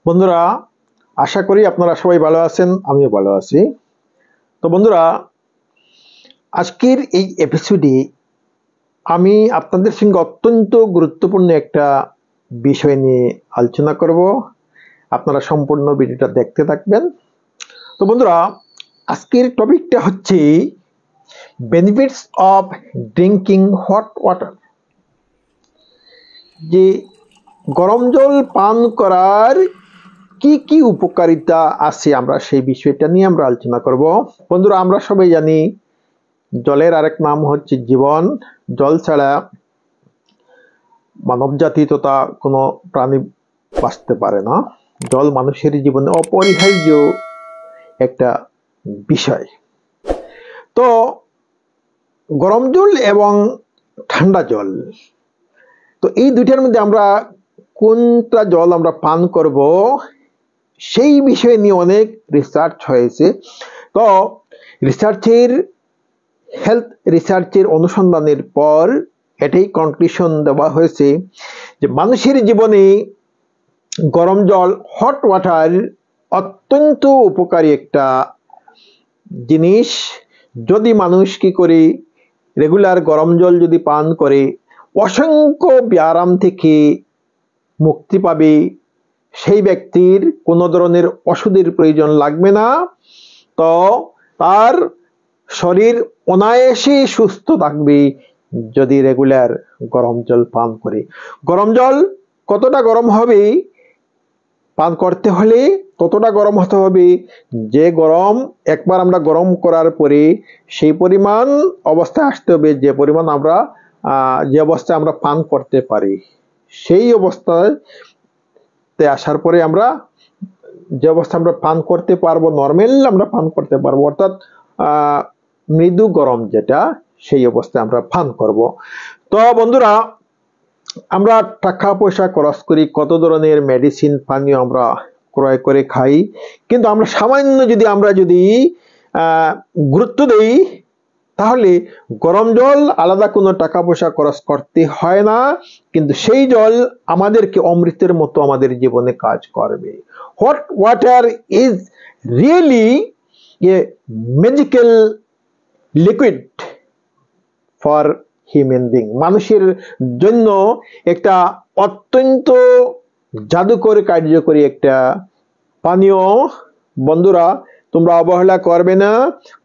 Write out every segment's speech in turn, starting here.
বন্ধুরা, আশা করি আপনারা সবাই ভালো আছেন, আমিও ভালো আছি। তো বন্ধুরা, আজকের এই এপিসোডে আমি আপনাদের সঙ্গে অত্যন্ত গুরুত্বপূর্ণ একটা বিষয় নিয়ে আলোচনা করব। আপনারা সম্পূর্ণ ভিডিওটা দেখতে থাকবেন। তো বন্ধুরা, আজকের টপিকটা হচ্ছে benefits of drinking hot water. যে গরম জল পান করার কি কি উপকারিতা আছে, আমরা সেই বিষয়টা নিয়ে আমরা আলোচনা করব। বন্ধুরা, আমরা সবাই জানি জলের আরেক নাম হচ্ছে জীবন। জল ছাড়া মানব জাতি তথা কোনো প্রাণী বাঁচতে পারে না। জল মানুষের জীবনে অপরিহার্য একটা বিষয়। তো গরম জল এবং ঠান্ডা জল, তো এই দুইটার মধ্যে আমরা কোনটা জল আমরা পান করব সেই বিষয় নিয়ে অনেক রিসার্চ হয়েছে। তো হেলথ রিসার্চের অনুসন্ধানের পর এটাই কনক্লুশন দেওয়া হয়েছে যে মানুষের জীবনে গরম জল হট ওয়াটার অত্যন্ত উপকারী একটা জিনিস। যদি মানুষ কি করে রেগুলার গরম জল যদি পান করে অসংখ্য ব্যায়াম থেকে মুক্তি পাবে। সেই ব্যক্তির কোনো ধরনের ওষুধের প্রয়োজন লাগবে না। তো তার শরীর অনায়াসে সুস্থ থাকবে যদি রেগুলার গরম জল পান করে। গরম জল কতটা গরম হবে পান করতে হলে ততটা গরম হতে হবে যে গরম একবার আমরা গরম করার পরে সেই পরিমাণ অবস্থায় আসতে হবে যে অবস্থায় আমরা পান করতে পারি। সেই অবস্থায় আসার পরে আমরা যে অবস্থা আমরা পান করতে পারবো, নর্মাল আমরা পান করতে পারবো, অর্থাৎ মৃদু গরম যেটা, সেই অবস্থায় আমরা পান করব। তো বন্ধুরা, আমরা টাকা পয়সা খরচ করি, কত ধরনের মেডিসিন পানীয় আমরা ক্রয় করে খাই, কিন্তু আমরা সামান্য যদি গুরুত্ব দেই তাহলে গরম জল আলাদা কোনো টাকা পয়সা খরচ করতে হয় না, কিন্তু সেই জল আমাদেরকে অমৃতের মতো আমাদের জীবনে কাজ করবে। Hot water is really A magical liquid for human being. মানুষের জন্য একটা অত্যন্ত জাদুকর কার্যকরী একটা পানীয়। বন্ধুরা, তোমরা অবহেলা করবে না,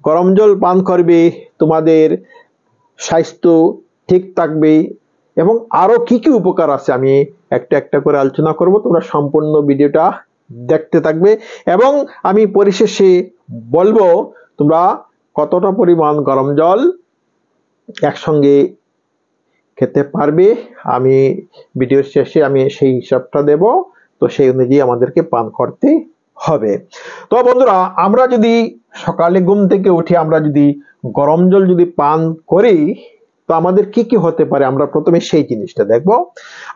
গরম জল পান করবে, তোমাদের স্বাস্থ্য ঠিক থাকবে। এবং আরো কি কি উপকার আছে আমি একটা একটা করে আলোচনা করব, তোমরা সম্পূর্ণ ভিডিওটা দেখতে থাকবে। এবং আমি পরিশেষে বলবো তোমরা কতটা পরিমাণ গরম জল একসঙ্গে খেতে পারবে। আমি ভিডিওর শেষে আমি সেই হিসাবটা দেব, তো সেই অনুযায়ী আমাদেরকে পান করতে হবে। তো বন্ধুরা, আমরা যদি সকালে ঘুম থেকে উঠে আমরা যদি গরম জল যদি পান করি তো আমাদের কি কি হতে পারে, আমরা প্রথমে সেই জিনিসটা দেখব।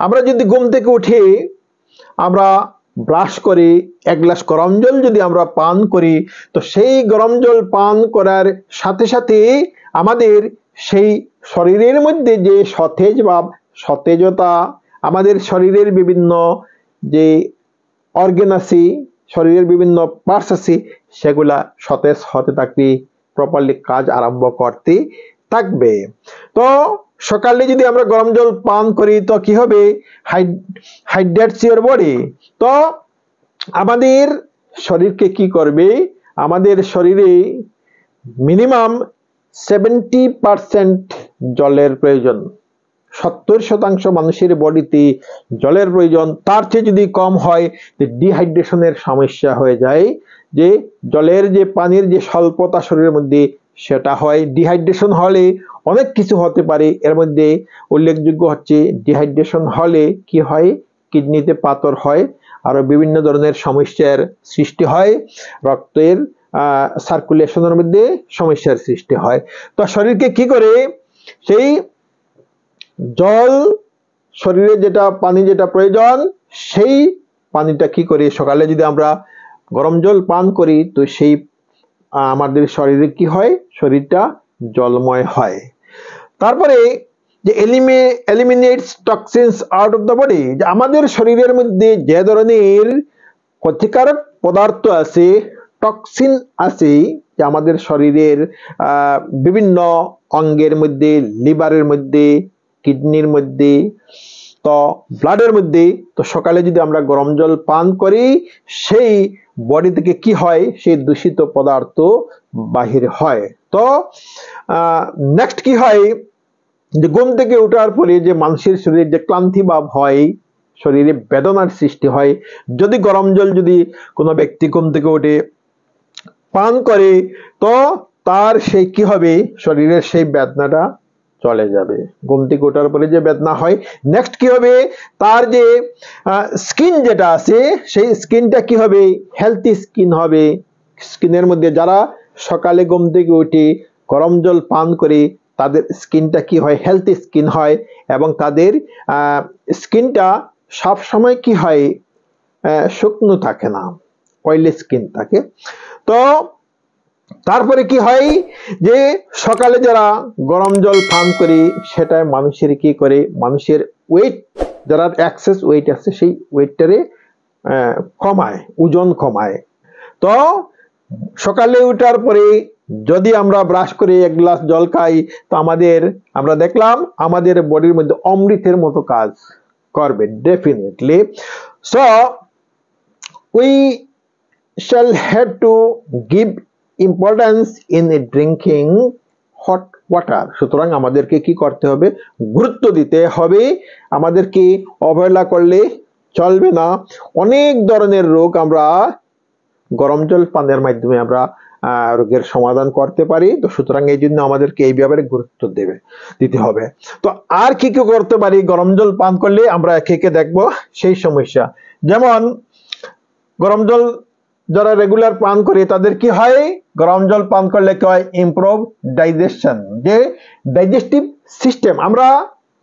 আমরা যদি ঘুম থেকে উঠে আমরা ব্রাশ করি, এক গ্লাস গরম জল যদি আমরা পান করি, তো সেই গরম জল পান করার সাথে সাথে আমাদের সেই শরীরের মধ্যে যে সতেজতা, আমাদের শরীরের বিভিন্ন যে অর্গান আছে, শরীরের বিভিন্ন পার্টস আছে, সেগুলা সতেজ হতে থাকবে, প্রপারলি কাজ আরম্ভ করতে থাকবে। তো সকালে যদি আমরা গরম জল পান করি তো কি হবে, হাইড্রেটস ইওর বডি। তো আমাদের শরীরকে কি করবে, আমাদের শরীরে মিনিমাম 70% জলের প্রয়োজন। 70% মানুষের বডিতে জলের প্রয়োজন। তার চেয়ে যদি কম হয় ডিহাইড্রেশনের সমস্যা হয়ে যায়, যে জলের যে পানির যে স্বল্পতা শরীরের মধ্যে সেটা হয়। ডিহাইড্রেশন হলে অনেক কিছু হতে পারে, এর মধ্যে উল্লেখযোগ্য হচ্ছে ডিহাইড্রেশন হলে কি হয়, কিডনিতে পাথর হয়, আরো বিভিন্ন ধরনের সমস্যার সৃষ্টি হয়, রক্তের সার্কুলেশনের মধ্যে সমস্যার সৃষ্টি হয়। তো শরীরকে কি করে, সেই জল শরীরে যেটা পানি যেটা প্রয়োজন, সেই পানিটা কি করে সকালে যদি আমরা গরম জল পান করি তো সেই আমাদের শরীরে কি হয়, শরীরটা জলময় হয়। তারপরে যে eliminates toxins out of the body, আমাদের শরীরের মধ্যে যে ধরনের ক্ষতিকারক পদার্থ আছে, টক্সিন আছে, যে আমাদের শরীরের বিভিন্ন অঙ্গের মধ্যে, লিভারের মধ্যে, কিডনির মধ্যে, তো ব্লাডের মধ্যে। তো সকালে যদি আমরা গরম জল পান করি, সেই বডি থেকে কি হয়, সেই দূষিত পদার্থ বাহির হয়। তো নেক্সট কি হয়, যে ঘুম থেকে ওঠার পরে যে মানুষের শরীরে যে ক্লান্তি ভাব হয়, শরীরে বেদনার সৃষ্টি হয়, যদি গরম জল যদি কোনো ব্যক্তি ঘুম থেকে উঠে পান করে, তো তার সেই কি হবে, শরীরের সেই বেদনাটা চলে যাবে। ঘুম থেকে ওঠার পরে যে বেদনা হয়, নেক্সট কি হবে, তার যে স্কিন যেটা আছে, সেই স্কিনটা কি হবে, হেলথি স্কিন হবে। স্কিনের মধ্যে যারা সকালে ঘুম থেকে উঠে গরম জল পান করে, তাদের স্কিনটা কি হয়, হেলথি স্কিন হয়, এবং তাদের স্কিনটা সব সময় কি হয়, শুকনো থাকে না, অয়েলি স্কিন থাকে। তো তারপরে কি হয়, যে সকালে যারা গরম জল পান করি, সেটা মানুষের কি করে, মানুষের ওয়েট, যারা এক্সেস ওয়েট আছে, সেই ওয়েটটারে কমায়, ওজন কমায়। তো সকালে উঠার পরে যদি আমরা ব্রাশ করে এক গ্লাস জল খাই, তো আমরা দেখলাম আমাদের বডির মধ্যে অমৃতের মতো কাজ করবে definitely. So we shall have to give importance in drinking hot water. সুতরাং আমাদেরকে কি করতে হবে, গুরুত্ব দিতে হবে, আমাদেরকে অবহেলা করলে চলবে না। অনেক ধরনের রোগ আমরা গরম জল পানের মাধ্যমে আমরা রোগের সমাধান করতে পারি। তো সুতরাং এই জন্য আমাদেরকে এই ব্যাপারে গুরুত্ব দিতে হবে। তো আর কি কি করতে পারি গরম জল পান করলে, আমরা একে একে দেখবো সেই সমস্যা। যেমন গরম জল যারা রেগুলার পান করে, তাদের কি হয়, গরম জল পান করলে কি হয়, ইমপ্রুভ ডাইজেশন, যে ডাইজেস্টিভ সিস্টেম, আমরা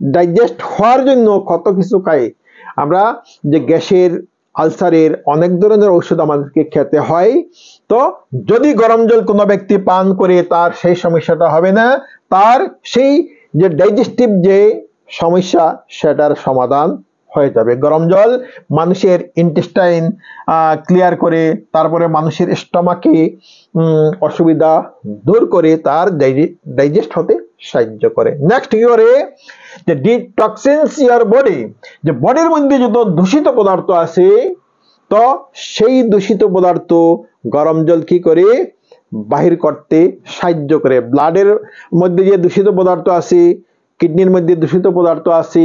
ডাইজেস্ট হওয়ার জন্য কত কিছু খাই আমরা, যে গ্যাসের, আলসারের অনেক ধরনের ঔষধ আমাদেরকে খেতে হয়। তো যদি গরম জল কোনো ব্যক্তি পান করে, তার সেই সমস্যাটা হবে না, তার সেই যে ডাইজেস্টিভ যে সমস্যা, সেটার সমাধান হয়ে যাবে। গরম জল মানুষের ইন্টেস্টাইন ক্লিয়ার করে, তারপরে মানুষের স্টমাকে অসুবিধা দূর করে, তার ডাইজেস্ট হতে সাহায্য করে। নেক্সট কি করে, যে ডিটক্সিনস ইওর বডি, যে বডির মধ্যে যত দূষিত পদার্থ আছে, তো সেই দূষিত পদার্থ গরম জল কি করে, বাহির করতে সাহায্য করে। ব্লাডের মধ্যে যে দূষিত পদার্থ আছে, কিডনির মধ্যে দূষিত পদার্থ আছে,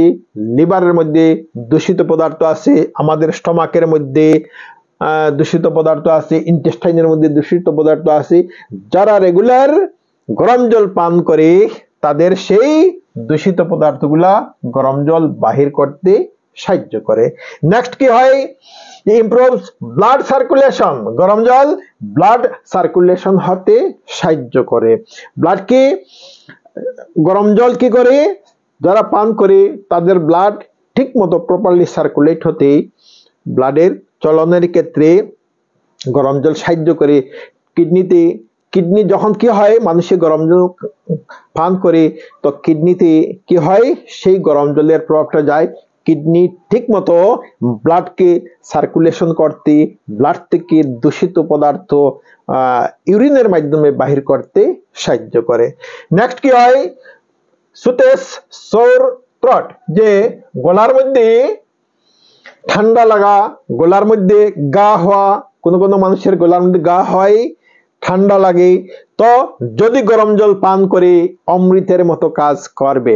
লিভারের মধ্যে দূষিত পদার্থ আছে, আমাদের স্টমাকের মধ্যে দূষিত পদার্থ আছে, ইন্টেস্টাইনের মধ্যে দূষিত পদার্থ আছে। যারা রেগুলার গরম জল পান করে, তাদের সেই দূষিত পদার্থগুলা গরম জল বাহির করতে সাহায্য করে। নেক্সট কি হয়, ইমপ্রুভস ব্লাড সার্কুলেশন, গরম জল ব্লাড সার্কুলেশন হতে সাহায্য করে। ব্লাডকে গরম জল কি করে, যারা পান করে, তাদের ব্লাড ঠিক মতো প্রপারলি সার্কুলেট হতে, ব্লাডের চলনের ক্ষেত্রে গরম জল সাহায্য করে। কিডনি যখন কি হয়, মানুষের গরম জল পান করে, তো কিডনিতে কি হয়, সেই গরম জলের প্রভাবটা যায়, কিডনি ঠিক মতো ব্লাডকে সার্কুলেশন করতে, ব্লাড থেকে দূষিত পদার্থ ইউরিনের মাধ্যমে বাহির করতে সাহায্য করে। নেক্সট কি হয়, সুতেস সোর থ্রট, যে গলার মধ্যে ঠান্ডা লাগা, গলার মধ্যে গা হওয়া, কোনো কোনো মানুষের গলার মধ্যে গা হয়, ঠান্ডা লাগে, তো যদি গরম জল পান করে, অমৃতের মতো কাজ করবে।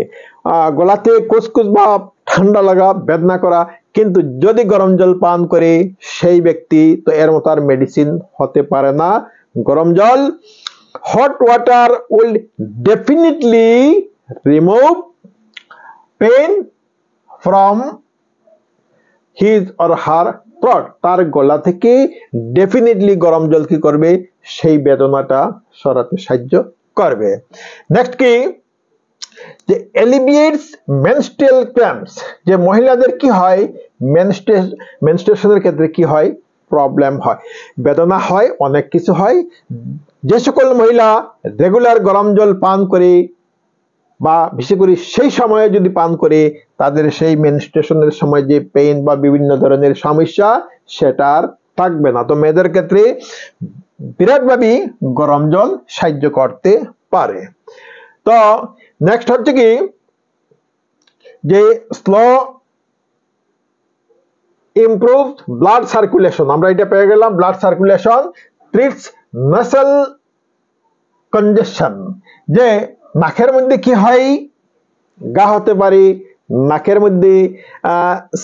গলাতে কুচকুচ ভাব, ঠান্ডা লাগা, বেদনা করা, কিন্তু যদি গরম জল পান করে সেই ব্যক্তি, তো এর মতো আর মেডিসিন হতে পারে না। গরম জল, hot water will definitely remove pain from his or her throat, তার গলা থেকে ডেফিনেটলি গরম জল কি করবে, সেই বেদনাটা সরাতে সাহায্য করবে। নেক্সট কি, যে এলিভিয়েটস মেনস্ট্রুয়াল ক্র্যাম্পস, যে মহিলাদের কি হয়, মেনস্ট্রুয়েশনের ক্ষেত্রে কি হয়, প্রবলেম হয়, বেদনা হয়, অনেক কিছু হয়। যে সকল মহিলা রেগুলার গরম জল পান করে, বা বিশেষ করে সেই সময়ে যদি পান করে, তাদের সেই মেনস্ট্রুয়েশনের সময় যে পেইন বা বিভিন্ন ধরনের সমস্যা, সেটার থাকবে না। তো মেয়েদের ক্ষেত্রে বিরাটভাবে গরম জল সাহায্য করতে পারে। তো নেক্সট হচ্ছে কি যে স্লো ইমপ্রুভ ব্লাড সার্কুলেশন, আমরা এটা পেয়ে গেলাম। ব্লাড সার্কুলেশন ট্রিটস নাসাল কনজেশন, যে নাকের মধ্যে কি হয়, গা হতে পারে, নাকের মধ্যে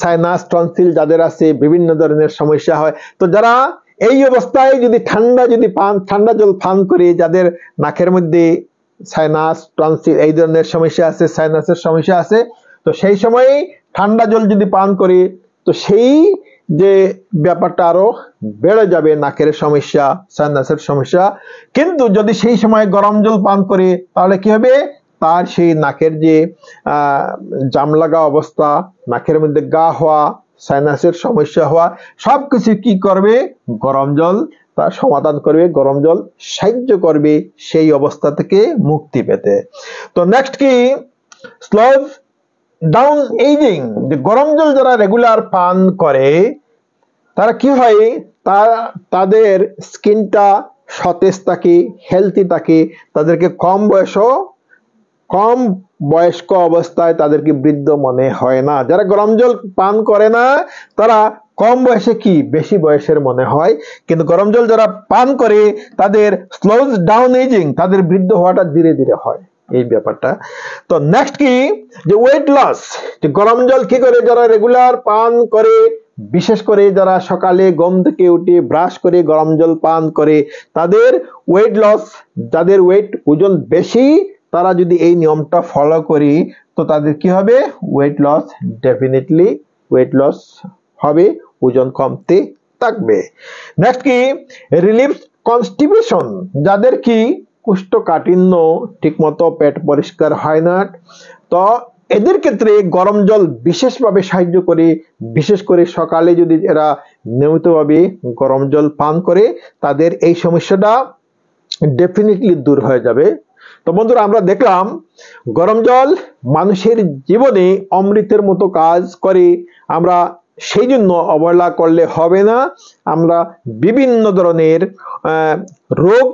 সাইনাস টনসিল যাদের আছে বিভিন্ন ধরনের সমস্যা হয়। তো যারা এই অবস্থায় যদি ঠান্ডা জল পান করে, যাদের নাকের মধ্যে সাইনাস টনসিল এই ধরনের সমস্যা আছে, সাইনাসের সমস্যা আছে, তো সেই সময় ঠান্ডা জল যদি পান করে, তো সেই যে ব্যাপারটা আরো বেড়ে যাবে, নাকের সমস্যা, সাইনাসের সমস্যা। কিন্তু যদি সেই সময় গরম জল পান করে, তাহলে কি হবে, তার সেই নাকের যে জাম লাগা অবস্থা, নাকের মধ্যে গা হওয়া, সাইনাসের সমস্যা হওয়া, সবকিছু কি করবে, গরম জল তার সমাধান করবে, গরম জল সাহায্য করবে সেই অবস্থা থেকে মুক্তি পেতে। তো নেক্সট কি, স্লোজ ডাউন এজিং, যে গরম জল যারা রেগুলার পান করে তারা কি হয়, তাদের স্কিনটা সতেজ থাকে, হেলথি থাকে, তাদেরকে কম বয়স্ক অবস্থায় তাদেরকে বৃদ্ধ মনে হয় না। যারা গরম জল পান করে না তারা কম বয়সে কি বেশি বয়সের মনে হয়, কিন্তু গরম জল যারা পান করে তাদের স্লোজ ডাউন এজিং, তাদের বৃদ্ধ হওয়াটা ধীরে ধীরে হয়, এই ব্যাপারটা। তো নেক্সট কি, যে ওয়েট লস, যে গরম জল কি করে যারা রেগুলার পান করে, বিশেষ করে যারা সকালে ঘুম থেকে উঠে ব্রাশ করে গরম জল পান করে, তাদের ওয়েট লস, যাদের ওজন বেশি, তারা যদি এই নিয়মটা ফলো করি, তো তাদের কি হবে, weight loss, definitely weight loss হবে, ওজন কমতে থাকবে। নেক্সট কি, রিলিফ কনস্টিপেশন, যাদের কি কোষ্ঠকাঠিন্য, ঠিকমতো পেট পরিষ্কার হয় না, তো এদের ক্ষেত্রে গরম জল বিশেষভাবে সাহায্য করে। বিশেষ করে সকালে যদি এরা নিয়মিতভাবে গরম জল পান করে, তাদের এই সমস্যাটা ডেফিনেটলি দূর হয়ে যাবে। তো বন্ধুরা, আমরা দেখলাম গরম জল মানুষের জীবনে অমৃতের মতো কাজ করে। আমরা সেই জন্য অবহেলা করলে হবে না। আমরা বিভিন্ন ধরনের রোগ,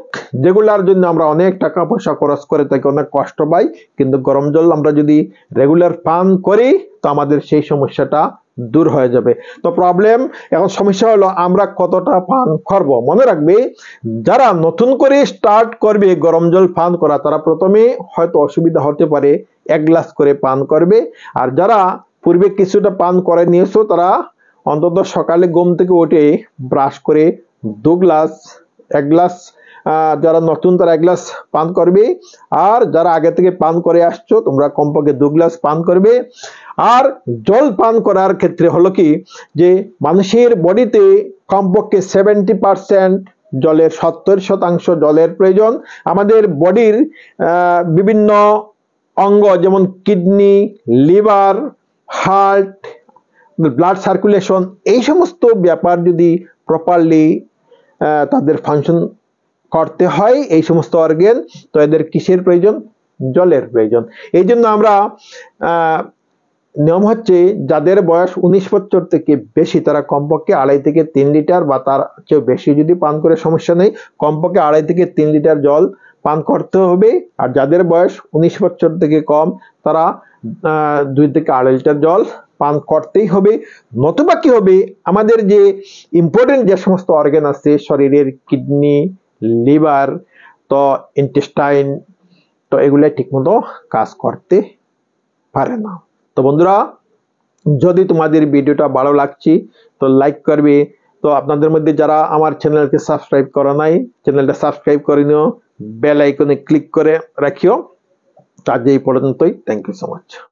যেগুলার জন্য আমরা অনেক টাকা পয়সা খরচ করে থাকি, অনেক কষ্ট পাই, কিন্তু গরম জল আমরা যদি রেগুলার পান করি, তো আমাদের সেই সমস্যাটা দূর হয়ে যাবে। তো প্রবলেম এখন সমস্যা হলো আমরা কতটা পান করব। মনে রাখবে, যারা নতুন করে স্টার্ট করবে গরম জল পান করা, তারা প্রথমে হয়তো অসুবিধা হতে পারে, 1 গ্লাস করে পান করবে। আর যারা পূর্বে কিছুটা পান করে নিয়েছো, তারা অন্তত সকালে ঘুম থেকে উঠে ব্রাশ করে 2 গ্লাস, 1 গ্লাস, যারা নতুন তারা 1 গ্লাস পান করবে। আর যারা আগে থেকে পান করে আসছো, তোমরা কমপক্ষে 2 গ্লাস পান করবে। আর জল পান করার ক্ষেত্রে হলো কি, যে মানুষের বডিতে কমপক্ষে 70% জলের, 70% জলের প্রয়োজন। আমাদের বডির বিভিন্ন অঙ্গ, যেমন kidney, liver, heart, blood circulation, এই সমস্ত ব্যাপার যদি প্রপারলি তাদের ফাংশন করতে হয়, এই সমস্ত অর্গান, তো এদের কিসের প্রয়োজন, জলের প্রয়োজন। এই জন্য আমরা নিয়ম হচ্ছে, যাদের বয়স 19 বছর থেকে বেশি, তারা কমপক্ষে 2.5 থেকে 3 লিটার বা তার চেয়ে বেশি যদি পান করে সমস্যা নেই, কমপক্ষে 2.5 থেকে 3 লিটার জল পান করতে হবে। আর যাদের বয়স 19 বছর থেকে কম, তারা 2 থেকে 2.5 লিটার জল পান করতেই হবে। নতুবা কি হবে, আমাদের যে ইম্পর্টেন্ট যে সমস্ত অর্গান আছে শরীরের, কিডনি, লিভার, তো ইন্টেস্টাইন, তো এগুলো ঠিকমতো কাজ করতে পারে না। তো বন্ধুরা, যদি তোমাদের ভিডিওটা ভালো লাগছে তো লাইক করবে। তো আপনাদের মধ্যে যারা আমার চ্যানেলকে সাবস্ক্রাইব করা নাই, চ্যানেলটা সাবস্ক্রাইব করে নিও, বেল আইকনে ক্লিক করে রাখিও। আজ এই পর্যন্তই। Thank you so much.